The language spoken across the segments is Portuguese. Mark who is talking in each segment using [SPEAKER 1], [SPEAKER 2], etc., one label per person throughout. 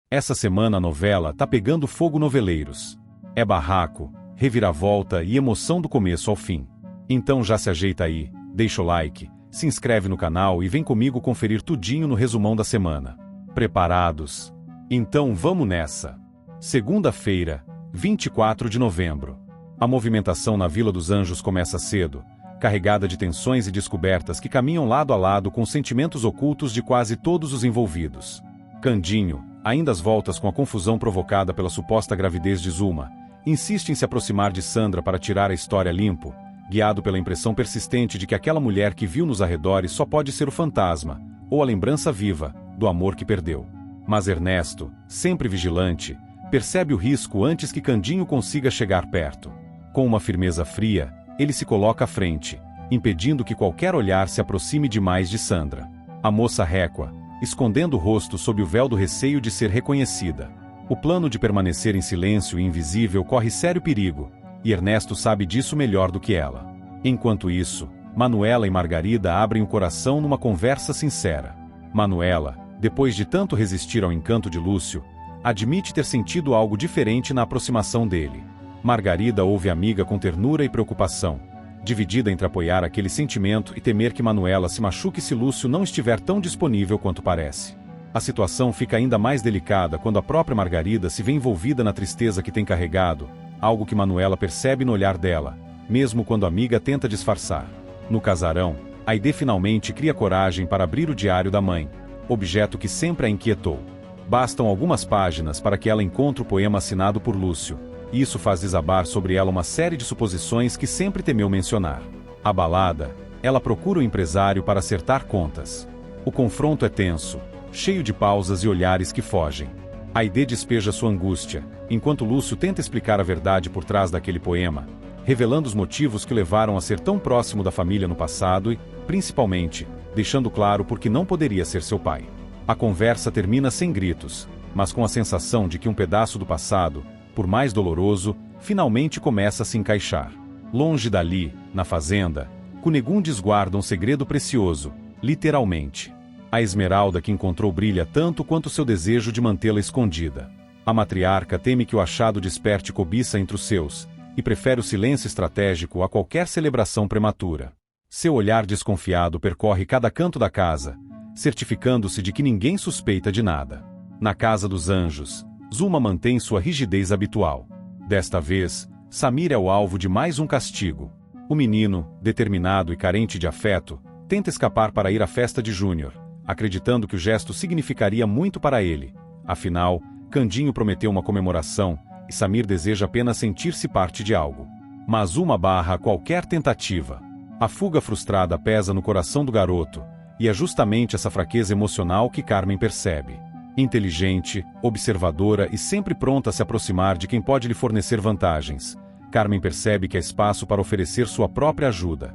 [SPEAKER 1] Essa semana a novela tá pegando fogo noveleiros. É barraco, reviravolta e emoção do começo ao fim. Então já se ajeita aí, deixa o like, se inscreve no canal e vem comigo conferir tudinho no resumão da semana. Preparados? Então vamos nessa! Segunda-feira, 24 de novembro. A movimentação na Vila dos Anjos começa cedo, carregada de tensões e descobertas que caminham lado a lado com sentimentos ocultos de quase todos os envolvidos. Candinho, ainda às voltas com a confusão provocada pela suposta gravidez de Zuma, insiste em se aproximar de Sandra para tirar a história limpo, guiado pela impressão persistente de que aquela mulher que viu nos arredores só pode ser o fantasma, ou a lembrança viva, do amor que perdeu. Mas Ernesto, sempre vigilante, percebe o risco antes que Candinho consiga chegar perto. Com uma firmeza fria, ele se coloca à frente, impedindo que qualquer olhar se aproxime demais de Sandra. A moça récua, escondendo o rosto sob o véu do receio de ser reconhecida. O plano de permanecer em silêncio e invisível corre sério perigo, e Ernesto sabe disso melhor do que ela. Enquanto isso, Manuela e Margarida abrem o coração numa conversa sincera. Manuela, depois de tanto resistir ao encanto de Lúcio, admite ter sentido algo diferente na aproximação dele. Margarida ouve a amiga com ternura e preocupação, dividida entre apoiar aquele sentimento e temer que Manuela se machuque se Lúcio não estiver tão disponível quanto parece. A situação fica ainda mais delicada quando a própria Margarida se vê envolvida na tristeza que tem carregado, algo que Manuela percebe no olhar dela, mesmo quando a amiga tenta disfarçar. No casarão, Aide finalmente cria coragem para abrir o diário da mãe, objeto que sempre a inquietou. Bastam algumas páginas para que ela encontre o poema assinado por Lúcio, e isso faz desabar sobre ela uma série de suposições que sempre temeu mencionar. Abalada, ela procura o empresário para acertar contas. O confronto é tenso, cheio de pausas e olhares que fogem. Aide despeja sua angústia, enquanto Lúcio tenta explicar a verdade por trás daquele poema, revelando os motivos que levaram a ser tão próximo da família no passado e, principalmente, deixando claro por que não poderia ser seu pai. A conversa termina sem gritos, mas com a sensação de que um pedaço do passado, por mais doloroso, finalmente começa a se encaixar. Longe dali, na fazenda, Cunegundes guarda um segredo precioso, literalmente. A esmeralda que encontrou brilha tanto quanto seu desejo de mantê-la escondida. A matriarca teme que o achado desperte cobiça entre os seus, e prefere o silêncio estratégico a qualquer celebração prematura. Seu olhar desconfiado percorre cada canto da casa, certificando-se de que ninguém suspeita de nada. Na Casa dos Anjos, Zuma mantém sua rigidez habitual. Desta vez, Samir é o alvo de mais um castigo. O menino, determinado e carente de afeto, tenta escapar para ir à festa de Júnior, acreditando que o gesto significaria muito para ele. Afinal, Candinho prometeu uma comemoração, e Samir deseja apenas sentir-se parte de algo. Mas Zuma barra qualquer tentativa. A fuga frustrada pesa no coração do garoto, e é justamente essa fraqueza emocional que Carmen percebe. Inteligente, observadora e sempre pronta a se aproximar de quem pode lhe fornecer vantagens, Carmen percebe que há espaço para oferecer sua própria ajuda.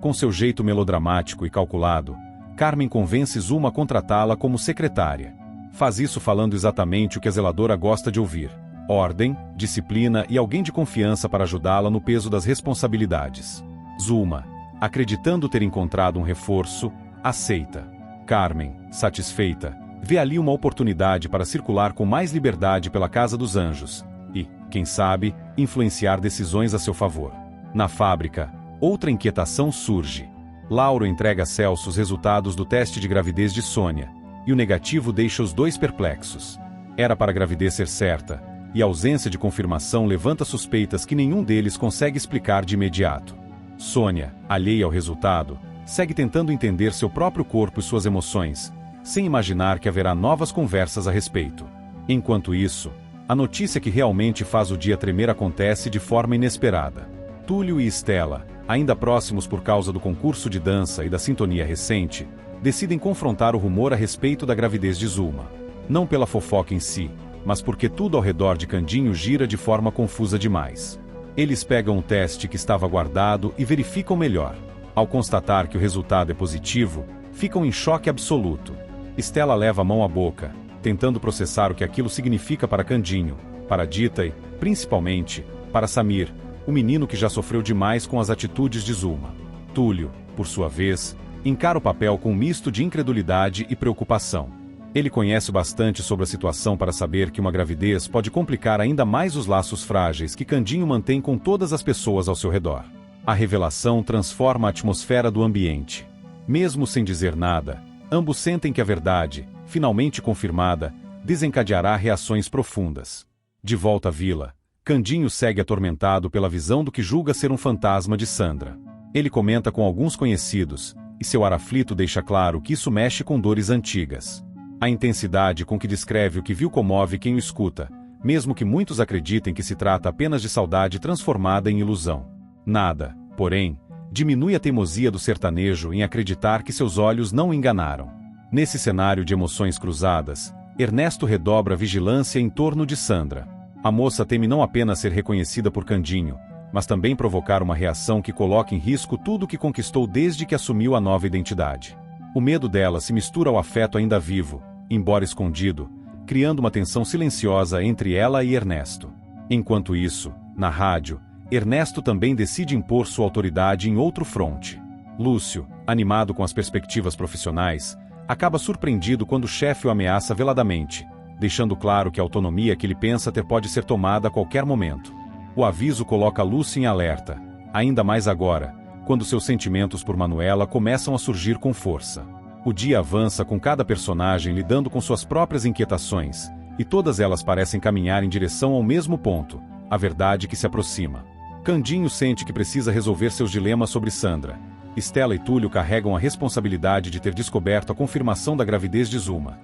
[SPEAKER 1] Com seu jeito melodramático e calculado, Carmen convence Zuma a contratá-la como secretária. Faz isso falando exatamente o que a zeladora gosta de ouvir: ordem, disciplina e alguém de confiança para ajudá-la no peso das responsabilidades. Zuma, acreditando ter encontrado um reforço, aceita. Carmen, satisfeita, vê ali uma oportunidade para circular com mais liberdade pela Casa dos Anjos e, quem sabe, influenciar decisões a seu favor. Na fábrica, outra inquietação surge. Lauro entrega a Celso os resultados do teste de gravidez de Sônia, e o negativo deixa os dois perplexos. Era para a gravidez ser certa, e a ausência de confirmação levanta suspeitas que nenhum deles consegue explicar de imediato. Sônia, alheia ao resultado, segue tentando entender seu próprio corpo e suas emoções, sem imaginar que haverá novas conversas a respeito. Enquanto isso, a notícia que realmente faz o dia tremer acontece de forma inesperada. Túlio e Estela, ainda próximos por causa do concurso de dança e da sintonia recente, decidem confrontar o rumor a respeito da gravidez de Zuma. Não pela fofoca em si, mas porque tudo ao redor de Candinho gira de forma confusa demais. Eles pegam o teste que estava guardado e verificam melhor. Ao constatar que o resultado é positivo, ficam em choque absoluto. Estela leva a mão à boca, tentando processar o que aquilo significa para Candinho, para Dita e, principalmente, para Samir, o menino que já sofreu demais com as atitudes de Zuma. Túlio, por sua vez, encara o papel com um misto de incredulidade e preocupação. Ele conhece bastante sobre a situação para saber que uma gravidez pode complicar ainda mais os laços frágeis que Candinho mantém com todas as pessoas ao seu redor. A revelação transforma a atmosfera do ambiente. Mesmo sem dizer nada, ambos sentem que a verdade, finalmente confirmada, desencadeará reações profundas. De volta à vila, Candinho segue atormentado pela visão do que julga ser um fantasma de Sandra. Ele comenta com alguns conhecidos, e seu ar aflito deixa claro que isso mexe com dores antigas. A intensidade com que descreve o que viu comove quem o escuta, mesmo que muitos acreditem que se trata apenas de saudade transformada em ilusão. Nada, porém, diminui a teimosia do sertanejo em acreditar que seus olhos não o enganaram. Nesse cenário de emoções cruzadas, Ernesto redobra a vigilância em torno de Sandra. A moça teme não apenas ser reconhecida por Candinho, mas também provocar uma reação que coloque em risco tudo o que conquistou desde que assumiu a nova identidade. O medo dela se mistura ao afeto ainda vivo, embora escondido, criando uma tensão silenciosa entre ela e Ernesto. Enquanto isso, na rádio, Ernesto também decide impor sua autoridade em outro fronte. Lúcio, animado com as perspectivas profissionais, acaba surpreendido quando o chefe o ameaça veladamente, deixando claro que a autonomia que ele pensa ter pode ser tomada a qualquer momento. O aviso coloca Lúcio em alerta, ainda mais agora, quando seus sentimentos por Manuela começam a surgir com força. O dia avança com cada personagem lidando com suas próprias inquietações, e todas elas parecem caminhar em direção ao mesmo ponto, a verdade que se aproxima. Candinho sente que precisa resolver seus dilemas sobre Sandra. Estela e Túlio carregam a responsabilidade de ter descoberto a confirmação da gravidez de Zuma.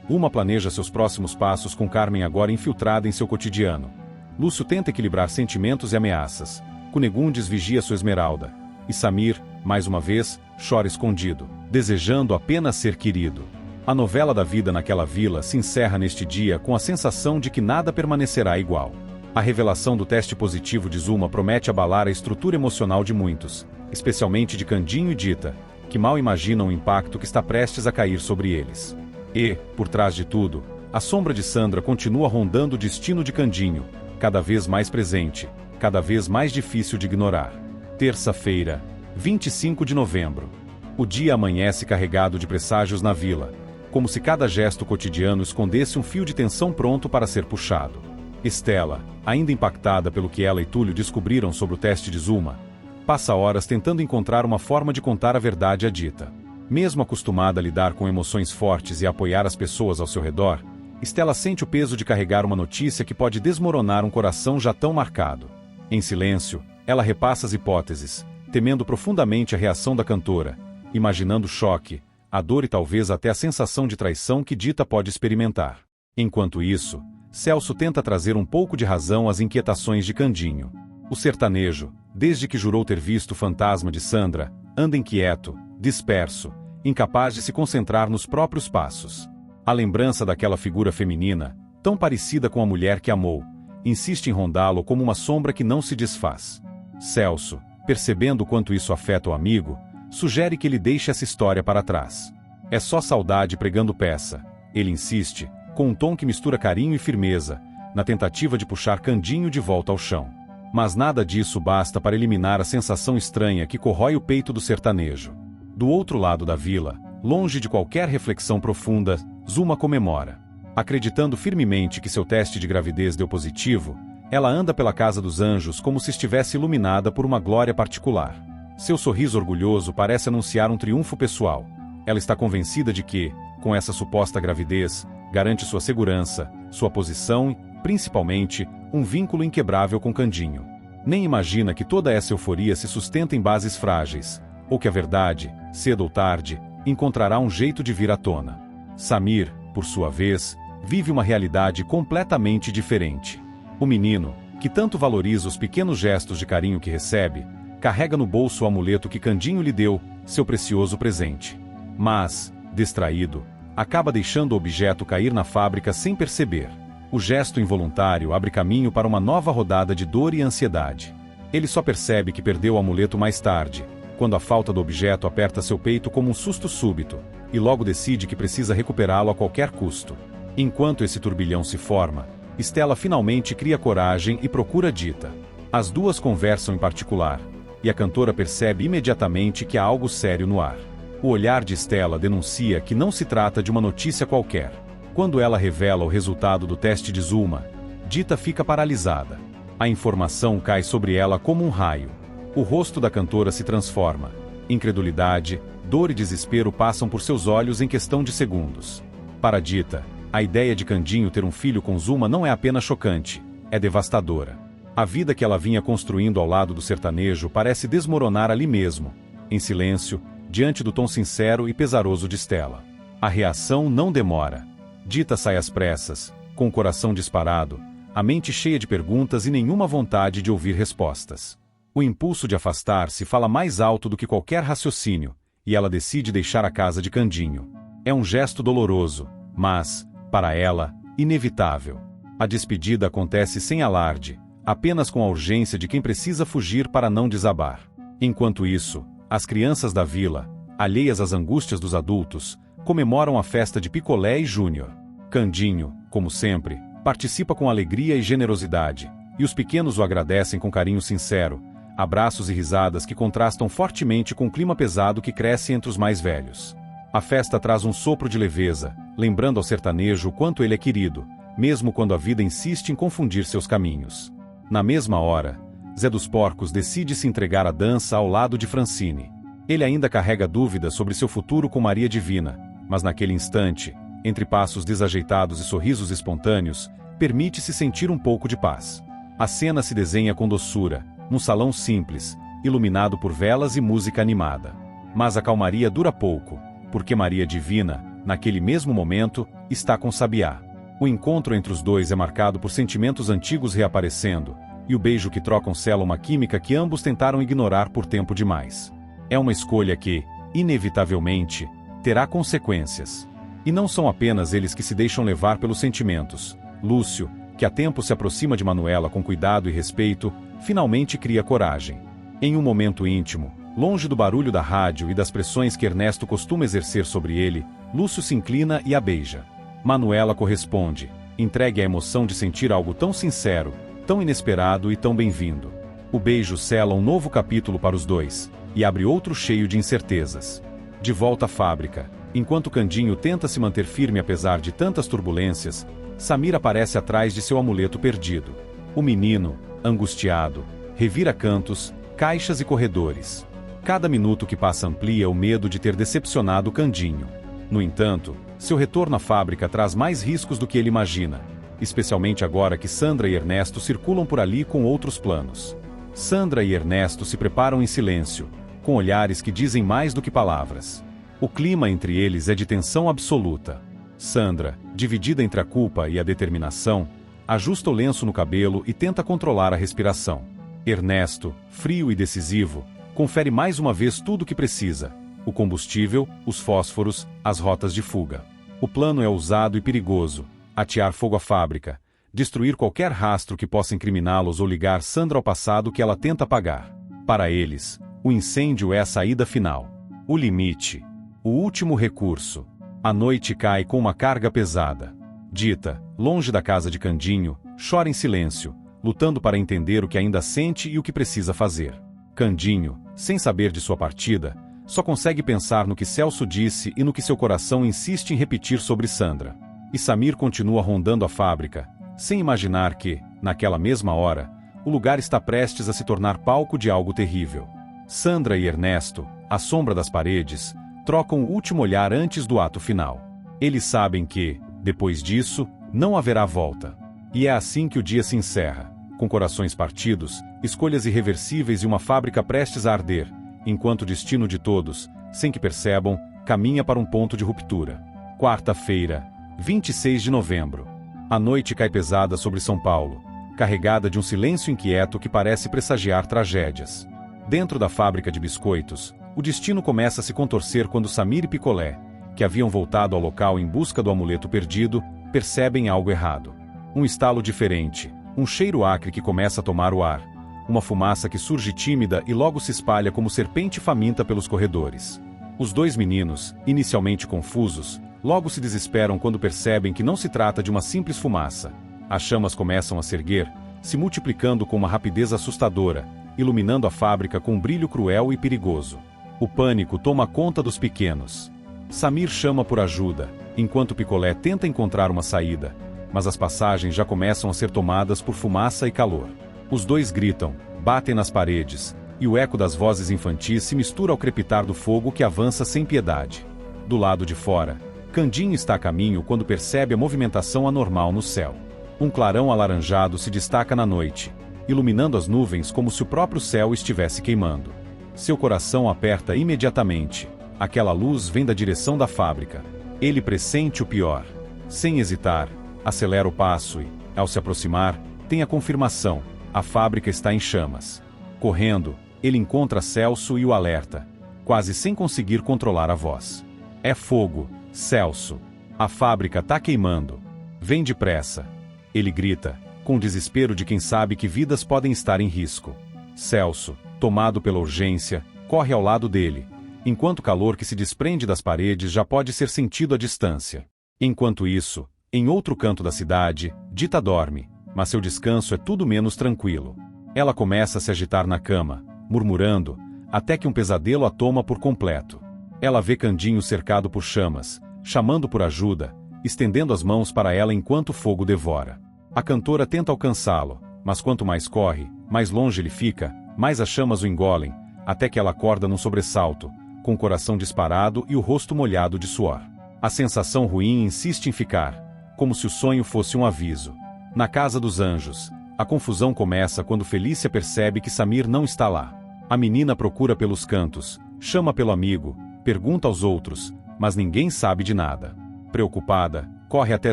[SPEAKER 1] Uma planeja seus próximos passos com Carmen agora infiltrada em seu cotidiano. Lúcio tenta equilibrar sentimentos e ameaças. Cunegundes vigia sua Esmeralda. E Samir, mais uma vez, chora escondido, desejando apenas ser querido. A novela da vida naquela vila se encerra neste dia com a sensação de que nada permanecerá igual. A revelação do teste positivo de Zuma promete abalar a estrutura emocional de muitos, especialmente de Candinho e Dita, que mal imaginam o impacto que está prestes a cair sobre eles. E, por trás de tudo, a sombra de Sandra continua rondando o destino de Candinho, cada vez mais presente, cada vez mais difícil de ignorar. Terça-feira, 25 de novembro. O dia amanhece carregado de presságios na vila, como se cada gesto cotidiano escondesse um fio de tensão pronto para ser puxado. Estela, ainda impactada pelo que ela e Túlio descobriram sobre o teste de Zuma, passa horas tentando encontrar uma forma de contar a verdade a Dita. Mesmo acostumada a lidar com emoções fortes e a apoiar as pessoas ao seu redor, Estela sente o peso de carregar uma notícia que pode desmoronar um coração já tão marcado. Em silêncio, ela repassa as hipóteses, temendo profundamente a reação da cantora, imaginando o choque, a dor e talvez até a sensação de traição que Dita pode experimentar. Enquanto isso, Celso tenta trazer um pouco de razão às inquietações de Candinho. O sertanejo, desde que jurou ter visto o fantasma de Sandra, anda inquieto, disperso, incapaz de se concentrar nos próprios passos. A lembrança daquela figura feminina, tão parecida com a mulher que amou, insiste em rondá-lo como uma sombra que não se desfaz. Celso, percebendo quanto isso afeta o amigo, sugere que ele deixe essa história para trás. É só saudade pregando peça, ele insiste, com um tom que mistura carinho e firmeza, na tentativa de puxar Candinho de volta ao chão. Mas nada disso basta para eliminar a sensação estranha que corrói o peito do sertanejo. Do outro lado da vila, longe de qualquer reflexão profunda, Zuma comemora. Acreditando firmemente que seu teste de gravidez deu positivo, ela anda pela Casa dos Anjos como se estivesse iluminada por uma glória particular. Seu sorriso orgulhoso parece anunciar um triunfo pessoal. Ela está convencida de que, com essa suposta gravidez, garante sua segurança, sua posição e, principalmente, um vínculo inquebrável com Candinho. Nem imagina que toda essa euforia se sustenta em bases frágeis, ou que a verdade, cedo ou tarde, encontrará um jeito de vir à tona. Samir, por sua vez, vive uma realidade completamente diferente. O menino, que tanto valoriza os pequenos gestos de carinho que recebe, carrega no bolso o amuleto que Candinho lhe deu, seu precioso presente. Mas, distraído, acaba deixando o objeto cair na fábrica sem perceber. O gesto involuntário abre caminho para uma nova rodada de dor e ansiedade. Ele só percebe que perdeu o amuleto mais tarde, quando a falta do objeto aperta seu peito como um susto súbito, e logo decide que precisa recuperá-lo a qualquer custo. Enquanto esse turbilhão se forma, Estela finalmente cria coragem e procura Dita. As duas conversam em particular, e a cantora percebe imediatamente que há algo sério no ar. O olhar de Stella denuncia que não se trata de uma notícia qualquer. Quando ela revela o resultado do teste de Zulma, Dita fica paralisada. A informação cai sobre ela como um raio. O rosto da cantora se transforma. Incredulidade, dor e desespero passam por seus olhos em questão de segundos. Para Dita, a ideia de Candinho ter um filho com Zulma não é apenas chocante, é devastadora. A vida que ela vinha construindo ao lado do sertanejo parece desmoronar ali mesmo, em silêncio, diante do tom sincero e pesaroso de Stella. A reação não demora. Dita sai às pressas, com o coração disparado, a mente cheia de perguntas e nenhuma vontade de ouvir respostas. O impulso de afastar-se fala mais alto do que qualquer raciocínio, e ela decide deixar a casa de Candinho. É um gesto doloroso, mas, para ela, inevitável. A despedida acontece sem alarde, apenas com a urgência de quem precisa fugir para não desabar. Enquanto isso, as crianças da vila, alheias às angústias dos adultos, comemoram a festa de Picolé e Júnior. Candinho, como sempre, participa com alegria e generosidade, e os pequenos o agradecem com carinho sincero, abraços e risadas que contrastam fortemente com o clima pesado que cresce entre os mais velhos. A festa traz um sopro de leveza, lembrando ao sertanejo o quanto ele é querido, mesmo quando a vida insiste em confundir seus caminhos. Na mesma hora, Zé dos Porcos decide se entregar à dança ao lado de Francine. Ele ainda carrega dúvidas sobre seu futuro com Maria Divina, mas naquele instante, entre passos desajeitados e sorrisos espontâneos, permite-se sentir um pouco de paz. A cena se desenha com doçura, num salão simples, iluminado por velas e música animada. Mas a calmaria dura pouco, porque Maria Divina, naquele mesmo momento, está com Sabiá. O encontro entre os dois é marcado por sentimentos antigos reaparecendo, e o beijo que trocam sela uma química que ambos tentaram ignorar por tempo demais. É uma escolha que, inevitavelmente, terá consequências. E não são apenas eles que se deixam levar pelos sentimentos. Lúcio, que há tempo se aproxima de Manuela com cuidado e respeito, finalmente cria coragem. Em um momento íntimo, longe do barulho da rádio e das pressões que Ernesto costuma exercer sobre ele, Lúcio se inclina e a beija. Manuela corresponde, entregue à emoção de sentir algo tão sincero, tão inesperado e tão bem-vindo. O beijo sela um novo capítulo para os dois, e abre outro cheio de incertezas. De volta à fábrica, enquanto Candinho tenta se manter firme apesar de tantas turbulências, Samir aparece atrás de seu amuleto perdido. O menino, angustiado, revira cantos, caixas e corredores. Cada minuto que passa amplia o medo de ter decepcionado Candinho. No entanto, seu retorno à fábrica traz mais riscos do que ele imagina, especialmente agora que Sandra e Ernesto circulam por ali com outros planos. Sandra e Ernesto se preparam em silêncio, com olhares que dizem mais do que palavras. O clima entre eles é de tensão absoluta. Sandra, dividida entre a culpa e a determinação, ajusta o lenço no cabelo e tenta controlar a respiração. Ernesto, frio e decisivo, confere mais uma vez tudo o que precisa: o combustível, os fósforos, as rotas de fuga. O plano é ousado e perigoso: atear fogo à fábrica, destruir qualquer rastro que possa incriminá-los ou ligar Sandra ao passado que ela tenta apagar. Para eles, o incêndio é a saída final, o limite, o último recurso. A noite cai com uma carga pesada. Dita, longe da casa de Candinho, chora em silêncio, lutando para entender o que ainda sente e o que precisa fazer. Candinho, sem saber de sua partida, só consegue pensar no que Celso disse e no que seu coração insiste em repetir sobre Sandra. E Samir continua rondando a fábrica, sem imaginar que, naquela mesma hora, o lugar está prestes a se tornar palco de algo terrível. Sandra e Ernesto, à sombra das paredes, trocam o último olhar antes do ato final. Eles sabem que, depois disso, não haverá volta. E é assim que o dia se encerra, com corações partidos, escolhas irreversíveis e uma fábrica prestes a arder, enquanto o destino de todos, sem que percebam, caminha para um ponto de ruptura. Quarta-feira, 26 de novembro. A noite cai pesada sobre São Paulo, carregada de um silêncio inquieto que parece pressagiar tragédias. Dentro da fábrica de biscoitos, o destino começa a se contorcer quando Samir e Picolé, que haviam voltado ao local em busca do amuleto perdido, percebem algo errado. Um estalo diferente, um cheiro acre que começa a tomar o ar, uma fumaça que surge tímida e logo se espalha como serpente faminta pelos corredores. Os dois meninos, inicialmente confusos, logo se desesperam quando percebem que não se trata de uma simples fumaça. As chamas começam a se erguer, se multiplicando com uma rapidez assustadora, iluminando a fábrica com um brilho cruel e perigoso. O pânico toma conta dos pequenos. Samir chama por ajuda, enquanto Picolé tenta encontrar uma saída, mas as passagens já começam a ser tomadas por fumaça e calor. Os dois gritam, batem nas paredes, e o eco das vozes infantis se mistura ao crepitar do fogo que avança sem piedade. Do lado de fora, Candinho está a caminho quando percebe a movimentação anormal no céu. Um clarão alaranjado se destaca na noite, iluminando as nuvens como se o próprio céu estivesse queimando. Seu coração aperta imediatamente. Aquela luz vem da direção da fábrica. Ele pressente o pior. Sem hesitar, acelera o passo e, ao se aproximar, tem a confirmação: a fábrica está em chamas. Correndo, ele encontra Celso e o alerta, quase sem conseguir controlar a voz. É fogo, Celso. A fábrica tá queimando. Vem depressa. Ele grita, com o desespero de quem sabe que vidas podem estar em risco. Celso, tomado pela urgência, corre ao lado dele, enquanto o calor que se desprende das paredes já pode ser sentido à distância. Enquanto isso, em outro canto da cidade, Dita dorme, mas seu descanso é tudo menos tranquilo. Ela começa a se agitar na cama, murmurando, até que um pesadelo a toma por completo. Ela vê Candinho cercado por chamas, chamando por ajuda, estendendo as mãos para ela enquanto o fogo devora. A cantora tenta alcançá-lo, mas quanto mais corre, mais longe ele fica, mais as chamas o engolem, até que ela acorda num sobressalto, com o coração disparado e o rosto molhado de suor. A sensação ruim insiste em ficar, como se o sonho fosse um aviso. Na casa dos anjos, a confusão começa quando Felícia percebe que Samir não está lá. A menina procura pelos cantos, chama pelo amigo, pergunta aos outros, mas ninguém sabe de nada. Preocupada, corre até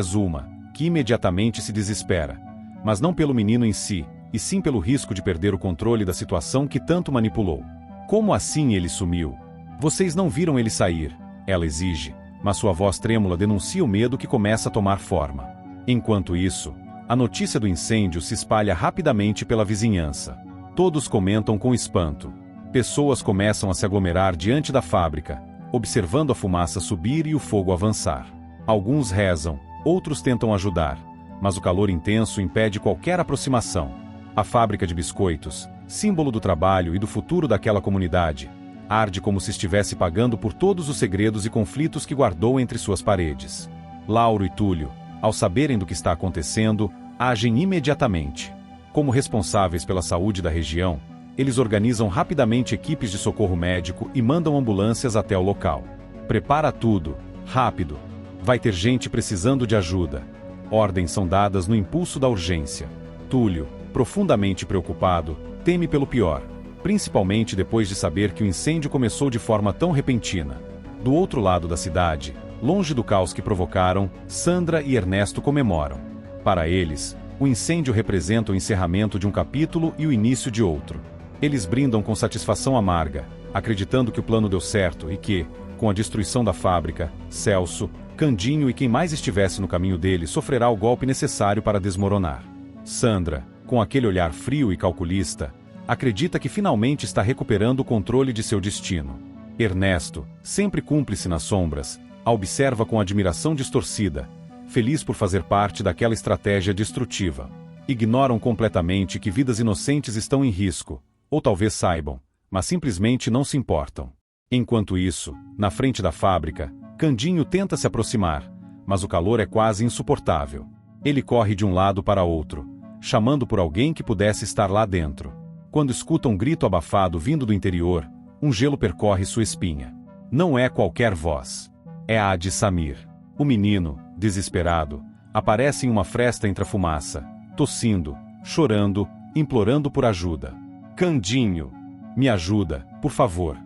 [SPEAKER 1] Zuma, que imediatamente se desespera, mas não pelo menino em si, e sim pelo risco de perder o controle da situação que tanto manipulou. Como assim ele sumiu? Vocês não viram ele sair, ela exige, mas sua voz trêmula denuncia o medo que começa a tomar forma. Enquanto isso, a notícia do incêndio se espalha rapidamente pela vizinhança. Todos comentam com espanto. Pessoas começam a se aglomerar diante da fábrica, observando a fumaça subir e o fogo avançar. Alguns rezam, outros tentam ajudar, mas o calor intenso impede qualquer aproximação. A fábrica de biscoitos, símbolo do trabalho e do futuro daquela comunidade, arde como se estivesse pagando por todos os segredos e conflitos que guardou entre suas paredes. Lauro e Túlio, ao saberem do que está acontecendo, agem imediatamente. Como responsáveis pela saúde da região, eles organizam rapidamente equipes de socorro médico e mandam ambulâncias até o local. Prepara tudo, rápido. Vai ter gente precisando de ajuda. Ordens são dadas no impulso da urgência. Túlio, profundamente preocupado, teme pelo pior, principalmente depois de saber que o incêndio começou de forma tão repentina. Do outro lado da cidade, longe do caos que provocaram, Sandra e Ernesto comemoram. Para eles, o incêndio representa o encerramento de um capítulo e o início de outro. Eles brindam com satisfação amarga, acreditando que o plano deu certo e que, com a destruição da fábrica, Celso, Candinho e quem mais estivesse no caminho dele sofrerá o golpe necessário para desmoronar. Sandra, com aquele olhar frio e calculista, acredita que finalmente está recuperando o controle de seu destino. Ernesto, sempre cúmplice nas sombras, a observa com admiração distorcida, feliz por fazer parte daquela estratégia destrutiva. Ignoram completamente que vidas inocentes estão em risco, ou talvez saibam, mas simplesmente não se importam. Enquanto isso, na frente da fábrica, Candinho tenta se aproximar, mas o calor é quase insuportável. Ele corre de um lado para outro, chamando por alguém que pudesse estar lá dentro. Quando escuta um grito abafado vindo do interior, um gelo percorre sua espinha. Não é qualquer voz. É a de Samir. O menino, desesperado, aparece em uma fresta entre a fumaça, tossindo, chorando, implorando por ajuda. Candinho, me ajuda, por favor.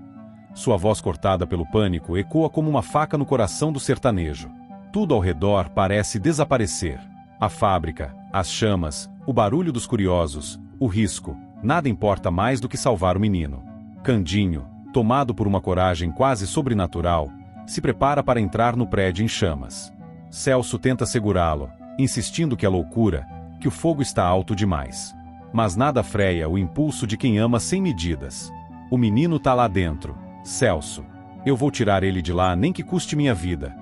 [SPEAKER 1] Sua voz cortada pelo pânico ecoa como uma faca no coração do sertanejo. Tudo ao redor parece desaparecer. A fábrica, as chamas, o barulho dos curiosos, o risco, nada importa mais do que salvar o menino. Candinho, tomado por uma coragem quase sobrenatural, se prepara para entrar no prédio em chamas. Celso tenta segurá-lo, insistindo que é loucura, que o fogo está alto demais. Mas nada freia o impulso de quem ama sem medidas. O menino tá lá dentro. Celso, eu vou tirar ele de lá nem que custe minha vida,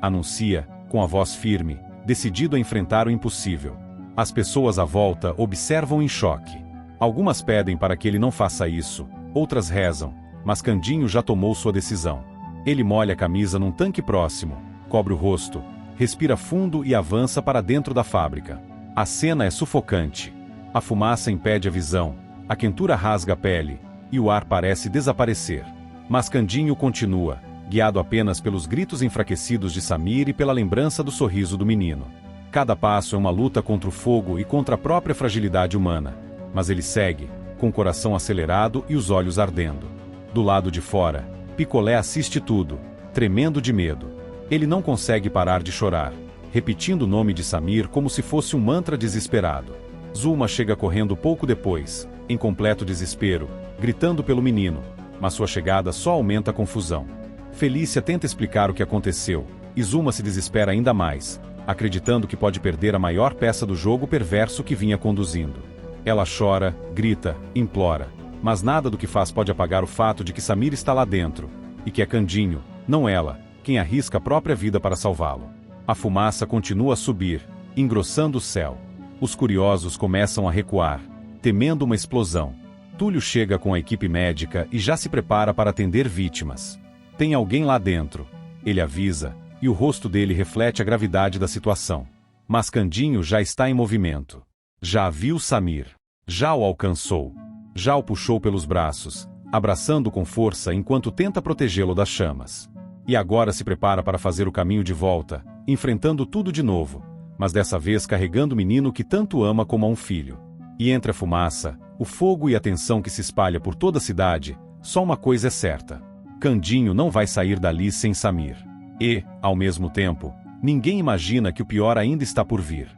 [SPEAKER 1] anuncia, com a voz firme, decidido a enfrentar o impossível. As pessoas à volta observam em choque. Algumas pedem para que ele não faça isso, outras rezam, mas Candinho já tomou sua decisão. Ele molha a camisa num tanque próximo, cobre o rosto, respira fundo e avança para dentro da fábrica. A cena é sufocante. A fumaça impede a visão, a quentura rasga a pele, e o ar parece desaparecer. Mas Candinho continua, guiado apenas pelos gritos enfraquecidos de Samir e pela lembrança do sorriso do menino. Cada passo é uma luta contra o fogo e contra a própria fragilidade humana, mas ele segue, com o coração acelerado e os olhos ardendo. Do lado de fora, Picolé assiste tudo, tremendo de medo. Ele não consegue parar de chorar, repetindo o nome de Samir como se fosse um mantra desesperado. Zulma chega correndo pouco depois, em completo desespero, gritando pelo menino, mas sua chegada só aumenta a confusão. Felícia tenta explicar o que aconteceu, e Zulma se desespera ainda mais, acreditando que pode perder a maior peça do jogo perverso que vinha conduzindo. Ela chora, grita, implora, mas nada do que faz pode apagar o fato de que Samir está lá dentro, e que é Candinho, não ela, quem arrisca a própria vida para salvá-lo. A fumaça continua a subir, engrossando o céu. Os curiosos começam a recuar, temendo uma explosão. Túlio chega com a equipe médica e já se prepara para atender vítimas. Tem alguém lá dentro. Ele avisa, e o rosto dele reflete a gravidade da situação. Mas Candinho já está em movimento. Já viu Samir. Já o alcançou. Já o puxou pelos braços, abraçando com força enquanto tenta protegê-lo das chamas. E agora se prepara para fazer o caminho de volta, enfrentando tudo de novo, mas dessa vez carregando o menino que tanto ama como a um filho. E entre a fumaça, o fogo e a tensão que se espalha por toda a cidade, só uma coisa é certa. Candinho não vai sair dali sem Samir. E, ao mesmo tempo, ninguém imagina que o pior ainda está por vir.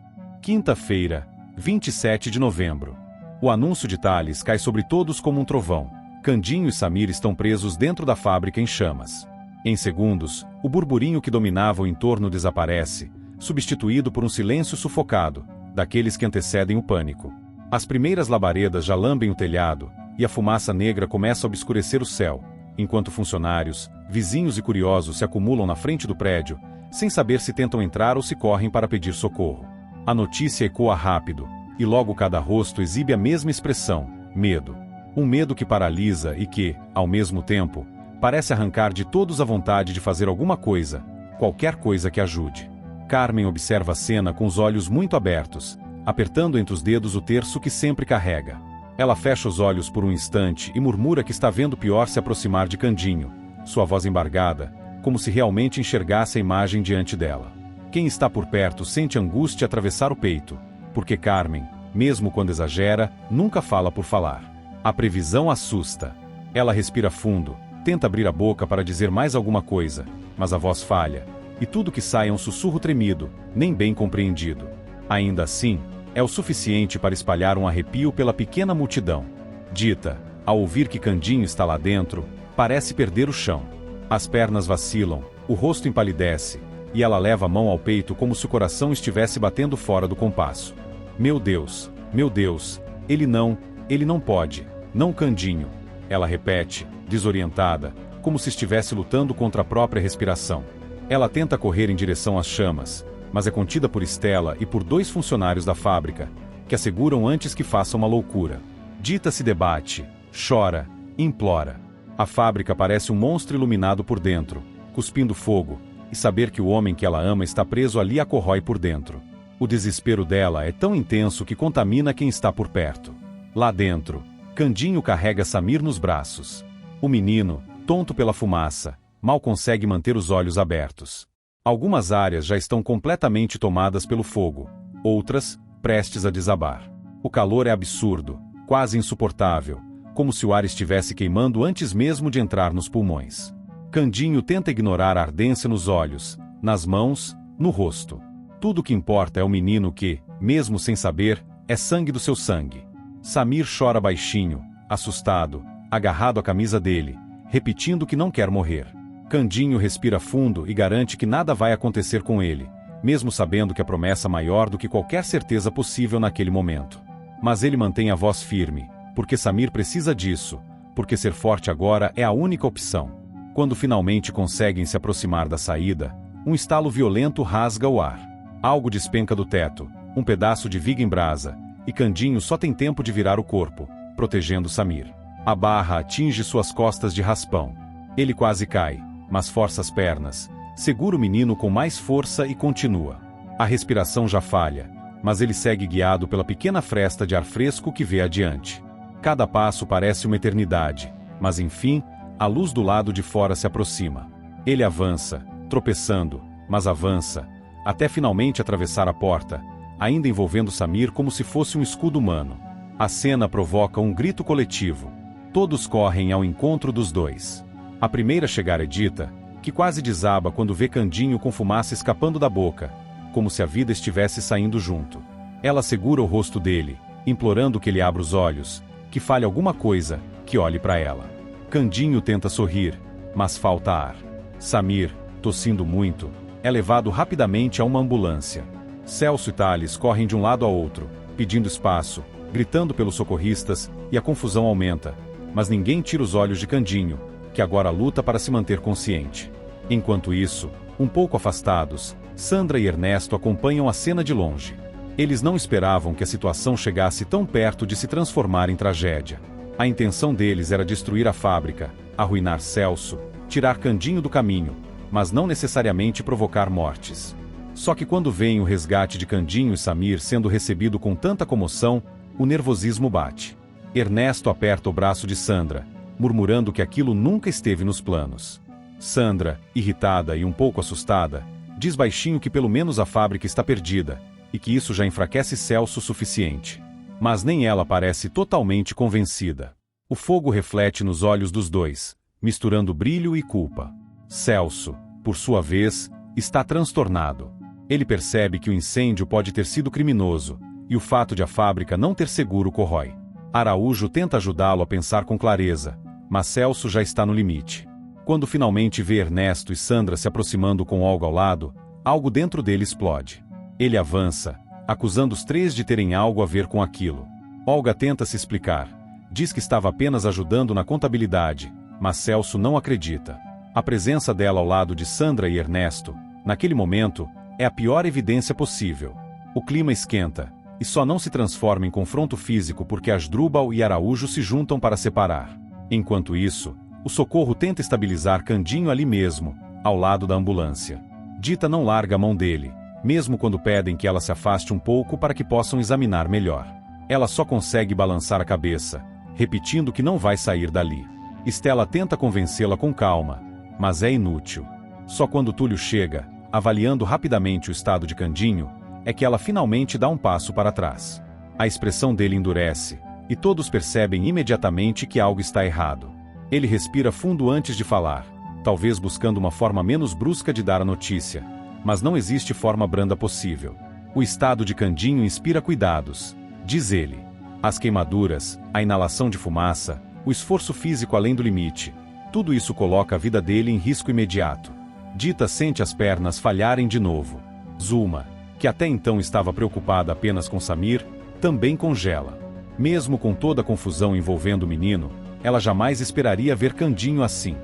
[SPEAKER 1] Quinta-feira, 27 de novembro. O anúncio de Thales cai sobre todos como um trovão. Candinho e Samir estão presos dentro da fábrica em chamas. Em segundos, o burburinho que dominava o entorno desaparece, substituído por um silêncio sufocado, daqueles que antecedem o pânico. As primeiras labaredas já lambem o telhado, e a fumaça negra começa a obscurecer o céu, enquanto funcionários, vizinhos e curiosos se acumulam na frente do prédio, sem saber se tentam entrar ou se correm para pedir socorro. A notícia ecoa rápido, e logo cada rosto exibe a mesma expressão, medo. Um medo que paralisa e que, ao mesmo tempo, parece arrancar de todos a vontade de fazer alguma coisa, qualquer coisa que ajude. Carmen observa a cena com os olhos muito abertos, apertando entre os dedos o terço que sempre carrega. Ela fecha os olhos por um instante e murmura que está vendo o pior se aproximar de Candinho, sua voz embargada, como se realmente enxergasse a imagem diante dela. Quem está por perto sente angústia atravessar o peito, porque Carmen, mesmo quando exagera, nunca fala por falar. A previsão assusta. Ela respira fundo, tenta abrir a boca para dizer mais alguma coisa, mas a voz falha, e tudo que sai é um sussurro tremido, nem bem compreendido. Ainda assim, é o suficiente para espalhar um arrepio pela pequena multidão. Dita, ao ouvir que Candinho está lá dentro, parece perder o chão. As pernas vacilam, o rosto empalidece, e ela leva a mão ao peito como se o coração estivesse batendo fora do compasso. Meu Deus, ele não pode, não Candinho. Ela repete, desorientada, como se estivesse lutando contra a própria respiração. Ela tenta correr em direção às chamas, mas é contida por Estela e por 2 funcionários da fábrica, que asseguram antes que faça uma loucura. Dita se debate, chora, implora. A fábrica parece um monstro iluminado por dentro, cuspindo fogo, e saber que o homem que ela ama está preso ali a corrói por dentro. O desespero dela é tão intenso que contamina quem está por perto. Lá dentro, Candinho carrega Samir nos braços. O menino, tonto pela fumaça, mal consegue manter os olhos abertos. Algumas áreas já estão completamente tomadas pelo fogo, outras, prestes a desabar. O calor é absurdo, quase insuportável, como se o ar estivesse queimando antes mesmo de entrar nos pulmões. Candinho tenta ignorar a ardência nos olhos, nas mãos, no rosto. Tudo o que importa é o menino que, mesmo sem saber, é sangue do seu sangue. Samir chora baixinho, assustado, agarrado à camisa dele, repetindo que não quer morrer. Candinho respira fundo e garante que nada vai acontecer com ele, mesmo sabendo que a promessa é maior do que qualquer certeza possível naquele momento. Mas ele mantém a voz firme, porque Samir precisa disso, porque ser forte agora é a única opção. Quando finalmente conseguem se aproximar da saída, um estalo violento rasga o ar. Algo despenca do teto, um pedaço de viga em brasa, e Candinho só tem tempo de virar o corpo, protegendo Samir. A barra atinge suas costas de raspão. Ele quase cai, mas força as pernas, segura o menino com mais força e continua. A respiração já falha, mas ele segue guiado pela pequena fresta de ar fresco que vê adiante. Cada passo parece uma eternidade, mas enfim, a luz do lado de fora se aproxima. Ele avança, tropeçando, mas avança, até finalmente atravessar a porta, ainda envolvendo Samir como se fosse um escudo humano. A cena provoca um grito coletivo. Todos correm ao encontro dos dois. A primeira a chegar é Dita, que quase desaba quando vê Candinho com fumaça escapando da boca, como se a vida estivesse saindo junto. Ela segura o rosto dele, implorando que ele abra os olhos, que fale alguma coisa, que olhe para ela. Candinho tenta sorrir, mas falta ar. Samir, tossindo muito, é levado rapidamente a uma ambulância. Celso e Thales correm de um lado a outro, pedindo espaço, gritando pelos socorristas, e a confusão aumenta. Mas ninguém tira os olhos de Candinho, que agora luta para se manter consciente. Enquanto isso, um pouco afastados, Sandra e Ernesto acompanham a cena de longe. Eles não esperavam que a situação chegasse tão perto de se transformar em tragédia. A intenção deles era destruir a fábrica, arruinar Celso, tirar Candinho do caminho, mas não necessariamente provocar mortes. Só que quando veem o resgate de Candinho e Samir sendo recebido com tanta comoção, o nervosismo bate. Ernesto aperta o braço de Sandra, murmurando que aquilo nunca esteve nos planos. Sandra, irritada e um pouco assustada, diz baixinho que pelo menos a fábrica está perdida, e que isso já enfraquece Celso o suficiente. Mas nem ela parece totalmente convencida. O fogo reflete nos olhos dos dois, misturando brilho e culpa. Celso, por sua vez, está transtornado. Ele percebe que o incêndio pode ter sido criminoso, e o fato de a fábrica não ter seguro corrói. Araújo tenta ajudá-lo a pensar com clareza, mas Celso já está no limite. Quando finalmente vê Ernesto e Sandra se aproximando com Olga ao lado, algo dentro dele explode. Ele avança, acusando os três de terem algo a ver com aquilo. Olga tenta se explicar. Diz que estava apenas ajudando na contabilidade, mas Celso não acredita. A presença dela ao lado de Sandra e Ernesto, naquele momento, é a pior evidência possível. O clima esquenta, e só não se transforma em confronto físico porque Asdrúbal e Araújo se juntam para separar. Enquanto isso, o socorro tenta estabilizar Candinho ali mesmo, ao lado da ambulância. Dita não larga a mão dele, mesmo quando pedem que ela se afaste um pouco para que possam examinar melhor. Ela só consegue balançar a cabeça, repetindo que não vai sair dali. Estela tenta convencê-la com calma, mas é inútil. Só quando Túlio chega, avaliando rapidamente o estado de Candinho, é que ela finalmente dá um passo para trás. A expressão dele endurece, e todos percebem imediatamente que algo está errado. Ele respira fundo antes de falar, talvez buscando uma forma menos brusca de dar a notícia, mas não existe forma branda possível. O estado de Candinho inspira cuidados, diz ele. As queimaduras, a inalação de fumaça, o esforço físico além do limite, tudo isso coloca a vida dele em risco imediato. Dita sente as pernas falharem de novo. Zulma, que até então estava preocupada apenas com Samir, também congela. Mesmo com toda a confusão envolvendo o menino, ela jamais esperaria ver Candinho assim.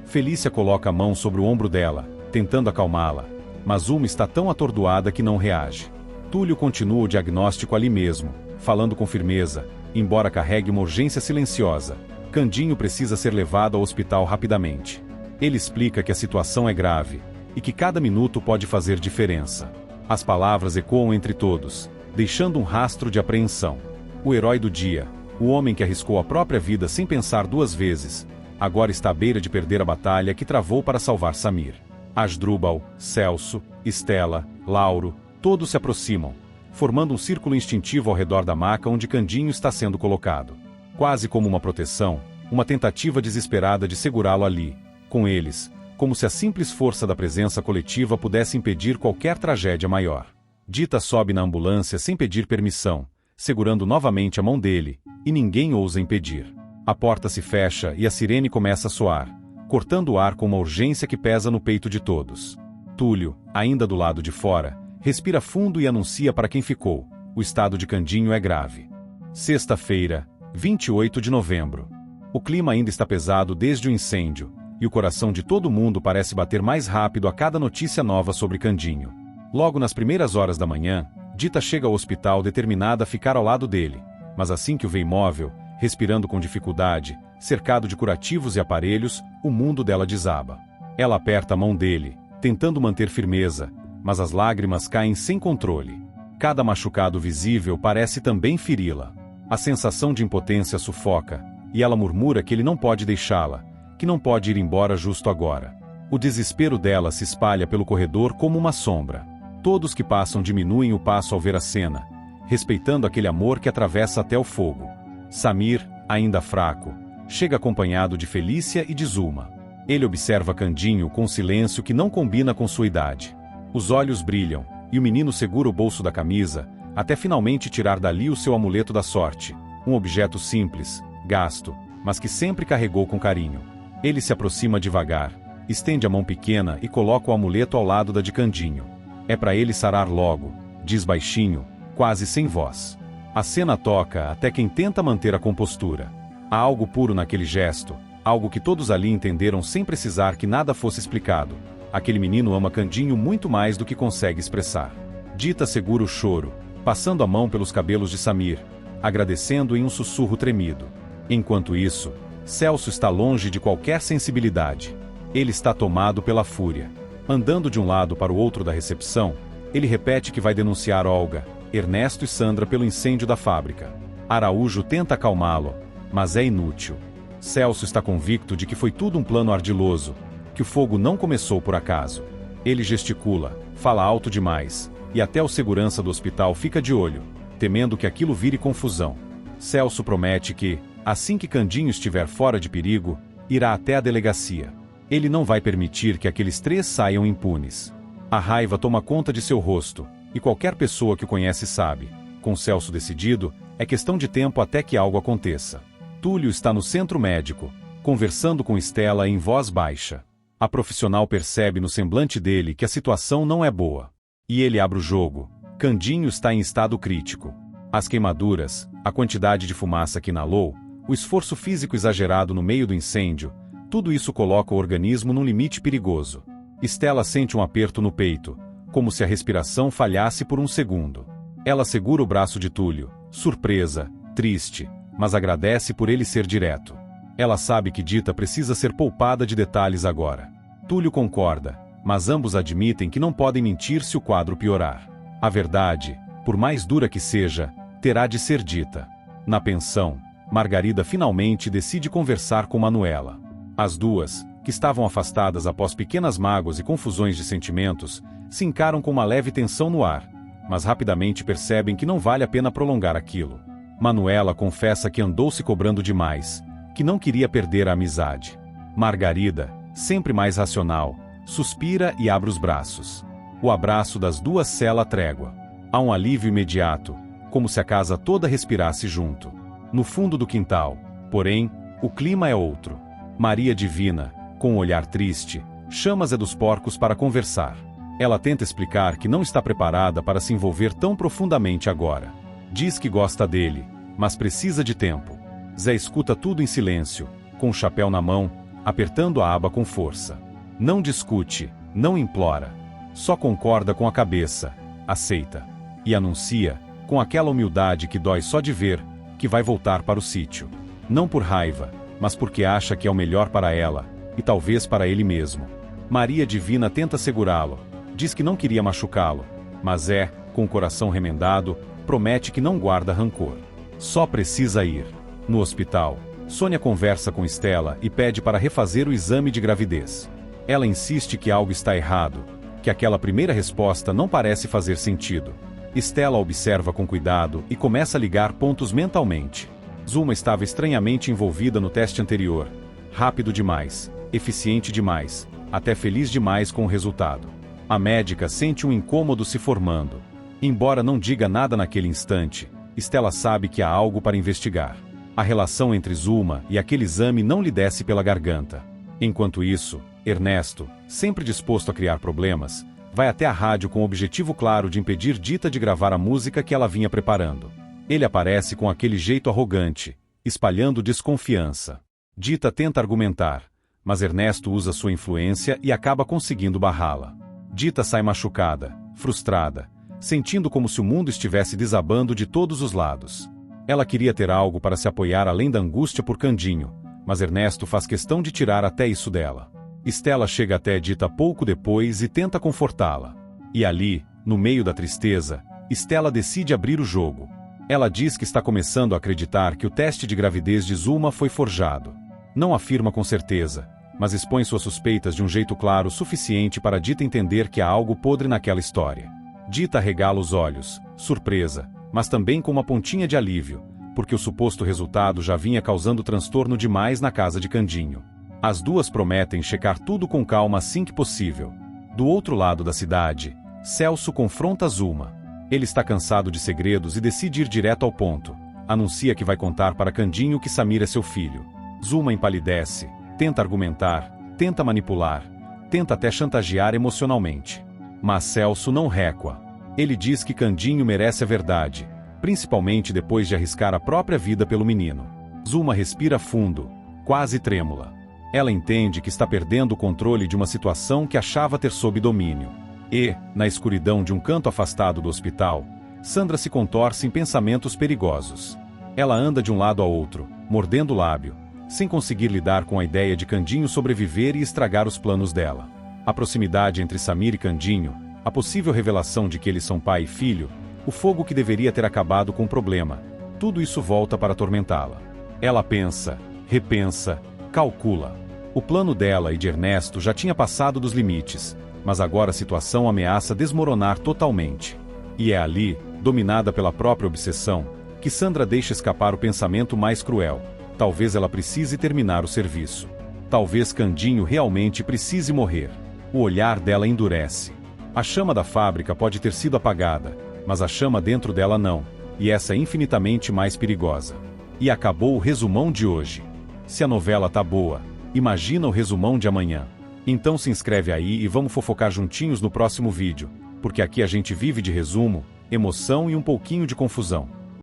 [SPEAKER 1] Felícia coloca a mão sobre o ombro dela, tentando acalmá-la, mas Zulma está tão atordoada que não reage. Túlio continua o diagnóstico ali mesmo, falando com firmeza, embora carregue uma urgência silenciosa. Candinho precisa ser levado ao hospital rapidamente. Ele explica que a situação é grave, e que cada minuto pode fazer diferença. As palavras ecoam entre todos, deixando um rastro de apreensão. O herói do dia, o homem que arriscou a própria vida sem pensar duas vezes, agora está à beira de perder a batalha que travou para salvar Samir. Asdrúbal, Celso, Estela, Lauro, todos se aproximam, formando um círculo instintivo ao redor da maca onde Candinho está sendo colocado. Quase como uma proteção, uma tentativa desesperada de segurá-lo ali, com eles, como se a simples força da presença coletiva pudesse impedir qualquer tragédia maior. Dita sobe na ambulância sem pedir permissão, segurando novamente a mão dele, e ninguém ousa impedir. A porta se fecha e a sirene começa a soar, cortando o ar com uma urgência que pesa no peito de todos. Túlio, ainda do lado de fora, respira fundo e anuncia para quem ficou: o estado de Candinho é grave. Sexta-feira, 28 de novembro. O clima ainda está pesado desde o incêndio, e o coração de todo mundo parece bater mais rápido a cada notícia nova sobre Candinho. Logo nas primeiras horas da manhã, Dita chega ao hospital determinada a ficar ao lado dele, mas assim que o vê imóvel, respirando com dificuldade, cercado de curativos e aparelhos, o mundo dela desaba. Ela aperta a mão dele, tentando manter firmeza, mas as lágrimas caem sem controle. Cada machucado visível parece também feri-la. A sensação de impotência sufoca, e ela murmura que ele não pode deixá-la, que não pode ir embora justo agora. O desespero dela se espalha pelo corredor como uma sombra. Todos que passam diminuem o passo ao ver a cena, respeitando aquele amor que atravessa até o fogo. Samir, ainda fraco, chega acompanhado de Felícia e de Zulma. Ele observa Candinho com um silêncio que não combina com sua idade. Os olhos brilham, e o menino segura o bolso da camisa, até finalmente tirar dali o seu amuleto da sorte, um objeto simples, gasto, mas que sempre carregou com carinho. Ele se aproxima devagar, estende a mão pequena e coloca o amuleto ao lado da de Candinho. É para ele sarar logo, diz baixinho, quase sem voz. A cena toca até quem tenta manter a compostura. Há algo puro naquele gesto, algo que todos ali entenderam sem precisar que nada fosse explicado. Aquele menino ama Candinho muito mais do que consegue expressar. Dita segura o choro, passando a mão pelos cabelos de Samir, agradecendo em um sussurro tremido. Enquanto isso, Celso está longe de qualquer sensibilidade. Ele está tomado pela fúria. Andando de um lado para o outro da recepção, ele repete que vai denunciar Olga, Ernesto e Sandra pelo incêndio da fábrica. Araújo tenta acalmá-lo, mas é inútil. Celso está convicto de que foi tudo um plano ardiloso, que o fogo não começou por acaso. Ele gesticula, fala alto demais, e até o segurança do hospital fica de olho, temendo que aquilo vire confusão. Celso promete que, assim que Candinho estiver fora de perigo, irá até a delegacia. Ele não vai permitir que aqueles 3 saiam impunes. A raiva toma conta de seu rosto, e qualquer pessoa que o conhece sabe, com Celso decidido, é questão de tempo até que algo aconteça. Túlio está no centro médico, conversando com Estela em voz baixa. A profissional percebe no semblante dele que a situação não é boa. E ele abre o jogo. Candinho está em estado crítico. As queimaduras, a quantidade de fumaça que inalou, o esforço físico exagerado no meio do incêndio, tudo isso coloca o organismo num limite perigoso. Estela sente um aperto no peito, como se a respiração falhasse por um segundo. Ela segura o braço de Túlio, surpresa, triste, mas agradece por ele ser direto. Ela sabe que Dita precisa ser poupada de detalhes agora. Túlio concorda, mas ambos admitem que não podem mentir se o quadro piorar. A verdade, por mais dura que seja, terá de ser dita. Na pensão, Margarida finalmente decide conversar com Manuela. As duas, que estavam afastadas após pequenas mágoas e confusões de sentimentos, se encaram com uma leve tensão no ar, mas rapidamente percebem que não vale a pena prolongar aquilo. Manuela confessa que andou se cobrando demais, que não queria perder a amizade. Margarida, sempre mais racional, suspira e abre os braços. O abraço das duas sela a trégua. Há um alívio imediato, como se a casa toda respirasse junto. No fundo do quintal, porém, o clima é outro. Maria Divina, com um olhar triste, chama Zé dos Porcos para conversar. Ela tenta explicar que não está preparada para se envolver tão profundamente agora. Diz que gosta dele, mas precisa de tempo. Zé escuta tudo em silêncio, com o chapéu na mão, apertando a aba com força. Não discute, não implora. Só concorda com a cabeça, aceita. E anuncia, com aquela humildade que dói só de ver, que vai voltar para o sítio. Não por raiva, mas porque acha que é o melhor para ela, e talvez para ele mesmo. Maria Divina tenta segurá-lo, diz que não queria machucá-lo, mas com o coração remendado, promete que não guarda rancor. Só precisa ir. No hospital, Sônia conversa com Estela e pede para refazer o exame de gravidez. Ela insiste que algo está errado, que aquela primeira resposta não parece fazer sentido. Estela observa com cuidado e começa a ligar pontos mentalmente. Zulma estava estranhamente envolvida no teste anterior. Rápido demais, eficiente demais, até feliz demais com o resultado. A médica sente um incômodo se formando. Embora não diga nada naquele instante, Estela sabe que há algo para investigar. A relação entre Zulma e aquele exame não lhe desce pela garganta. Enquanto isso, Ernesto, sempre disposto a criar problemas, vai até a rádio com o objetivo claro de impedir Dita de gravar a música que ela vinha preparando. Ele aparece com aquele jeito arrogante, espalhando desconfiança. Dita tenta argumentar, mas Ernesto usa sua influência e acaba conseguindo barrá-la. Dita sai machucada, frustrada, sentindo como se o mundo estivesse desabando de todos os lados. Ela queria ter algo para se apoiar além da angústia por Candinho, mas Ernesto faz questão de tirar até isso dela. Estela chega até Dita pouco depois e tenta confortá-la. E ali, no meio da tristeza, Estela decide abrir o jogo. Ela diz que está começando a acreditar que o teste de gravidez de Zuma foi forjado. Não afirma com certeza, mas expõe suas suspeitas de um jeito claro o suficiente para Dita entender que há algo podre naquela história. Dita regala os olhos, surpresa, mas também com uma pontinha de alívio, porque o suposto resultado já vinha causando transtorno demais na casa de Candinho. As duas prometem checar tudo com calma assim que possível. Do outro lado da cidade, Celso confronta Zuma. Ele está cansado de segredos e decide ir direto ao ponto. Anuncia que vai contar para Candinho que Samir é seu filho. Zuma empalidece, tenta argumentar, tenta manipular, tenta até chantagear emocionalmente. Mas Celso não recua. Ele diz que Candinho merece a verdade, principalmente depois de arriscar a própria vida pelo menino. Zuma respira fundo, quase trêmula. Ela entende que está perdendo o controle de uma situação que achava ter sob domínio. E, na escuridão de um canto afastado do hospital, Sandra se contorce em pensamentos perigosos. Ela anda de um lado a outro, mordendo o lábio, sem conseguir lidar com a ideia de Candinho sobreviver e estragar os planos dela. A proximidade entre Samir e Candinho, a possível revelação de que eles são pai e filho, o fogo que deveria ter acabado com o problema, tudo isso volta para atormentá-la. Ela pensa, repensa, calcula. O plano dela e de Ernesto já tinha passado dos limites, mas agora a situação ameaça desmoronar totalmente. E é ali, dominada pela própria obsessão, que Sandra deixa escapar o pensamento mais cruel. Talvez ela precise terminar o serviço. Talvez Candinho realmente precise morrer. O olhar dela endurece. A chama da fábrica pode ter sido apagada, mas a chama dentro dela não, e essa é infinitamente mais perigosa. E acabou o resumão de hoje. Se a novela tá boa, imagina o resumão de amanhã. Então se inscreve aí e vamos fofocar juntinhos no próximo vídeo, porque aqui a gente vive de resumo, emoção e um pouquinho de confusão.